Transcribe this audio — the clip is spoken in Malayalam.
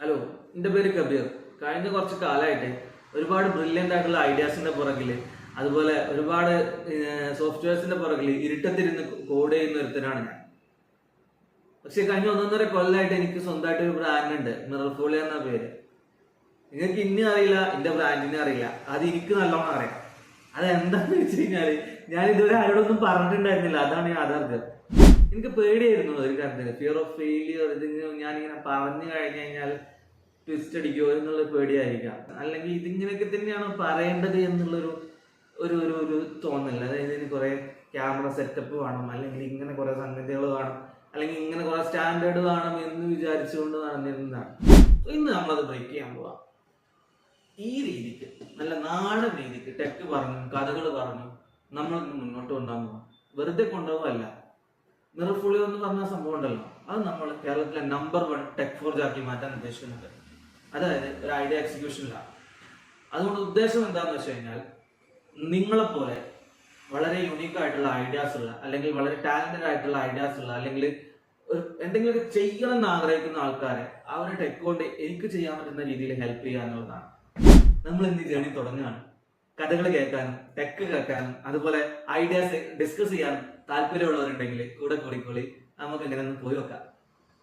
ഹലോ, എൻ്റെ പേര് കബീർ. കഴിഞ്ഞ കുറച്ച് കാലമായിട്ട് ഒരുപാട് ബ്രില്യൻ്റ് ആയിട്ടുള്ള ഐഡിയാസിന്റെ പുറകിൽ, അതുപോലെ ഒരുപാട് സോഫ്റ്റ്വെയർസിന്റെ പുറകിൽ ഇരുട്ടത്തിരുന്ന് കോഡ് ചെയ്യുന്ന ഒരുത്തനാണ് ഞാൻ. പക്ഷെ കഴിഞ്ഞ 1.5 കൊല്ലമായിട്ട് എനിക്ക് സ്വന്തമായിട്ട് ഒരു ബ്രാൻഡ് ഉണ്ട്, മിറർഫോളിയ എന്ന പേര്. നിങ്ങൾക്ക് ഇനി അറിയില്ല, എന്റെ ബ്രാൻഡിനെ അറിയില്ല, അത് എനിക്ക് നല്ലോണം അറിയാം. അതെന്താന്ന് വെച്ച് കഴിഞ്ഞാല് ഞാൻ ഇതുവരെ ആരോടൊന്നും പറഞ്ഞിട്ടുണ്ടായിരുന്നില്ല. അതാണ് യാഥാർത്ഥ്യം. എനിക്ക് പേടിയായിരുന്നു ഒരു കാര്യത്തിന്, ഫിയർ ഓഫ് ഫെയിലിയർ. ഞാനിങ്ങനെ പറഞ്ഞു കഴിഞ്ഞു കഴിഞ്ഞാൽ ട്വിസ്റ്റ് അടിക്കുമോ എന്നുള്ള പേടിയായിരിക്കാം, അല്ലെങ്കിൽ ഇതിങ്ങനെയൊക്കെ തന്നെയാണോ പറയേണ്ടത് എന്നുള്ളൊരു ഒരു ഒരു ഒരു തോന്നൽ. അതായത് ഇതിന് കുറെ ക്യാമറ സെറ്റപ്പ് വേണം, അല്ലെങ്കിൽ ഇങ്ങനെ കുറെ സംഗതികൾ വേണം, അല്ലെങ്കിൽ ഇങ്ങനെ കുറെ സ്റ്റാൻഡേർഡ് വേണം എന്ന് വിചാരിച്ചുകൊണ്ട് നടന്നിരുന്നതാണ്. ഇന്ന് നമ്മളത് ബ്രേക്ക് ചെയ്യാൻ പോവാം. ഈ രീതിക്ക്, നല്ല നാടൻ രീതിക്ക് ടെക്ക് പറഞ്ഞു, കഥകൾ പറഞ്ഞു നമ്മൾ മുന്നോട്ട് കൊണ്ടുപോകാൻ പോവാം. വെറുതെ കൊണ്ടുപോകല്ല. മിറർഫോളിയോ എന്ന് പറഞ്ഞ സംഭവം ഉണ്ടല്ലോ, അത് നമ്മൾ കേരളത്തിലെ നമ്പർ 1 ടെക് ഫോർജ് ആക്കി മാറ്റാൻ ഉദ്ദേശിക്കുന്നുണ്ട്. അതായത് ഒരു ഐഡിയ എക്സിക്യൂഷനിലാണ്. അതുകൊണ്ട് ഉദ്ദേശം എന്താണെന്ന് വെച്ച് കഴിഞ്ഞാൽ, നിങ്ങളെപ്പോലെ വളരെ യുണീക്ക് ആയിട്ടുള്ള ഐഡിയാസ് ഉള്ള, അല്ലെങ്കിൽ വളരെ ടാലന്റഡ് ആയിട്ടുള്ള ഐഡിയാസ് ഉള്ള, അല്ലെങ്കിൽ എന്തെങ്കിലുമൊക്കെ ചെയ്യണം എന്ന് ആഗ്രഹിക്കുന്ന ആൾക്കാരെ അവരെ ടെക് കൊണ്ട് എനിക്ക് ചെയ്യാൻ പറ്റുന്ന രീതിയിൽ ഹെൽപ്പ് ചെയ്യുക എന്നുള്ളതാണ്. നമ്മൾ ഇന്ന് ജേണി തുടങ്ങുകയാണ്. കഥകൾ കേൾക്കാനും ടെക് കേൾക്കാനും അതുപോലെ ഐഡിയാസ് ഡിസ്കസ് ചെയ്യാനും താല്പര്യമുള്ളവരുണ്ടെങ്കിൽ കൂടെ കൂടിക്കോളി. നമുക്ക് ഇങ്ങനെ ഒന്ന് പോയി വെക്കാം.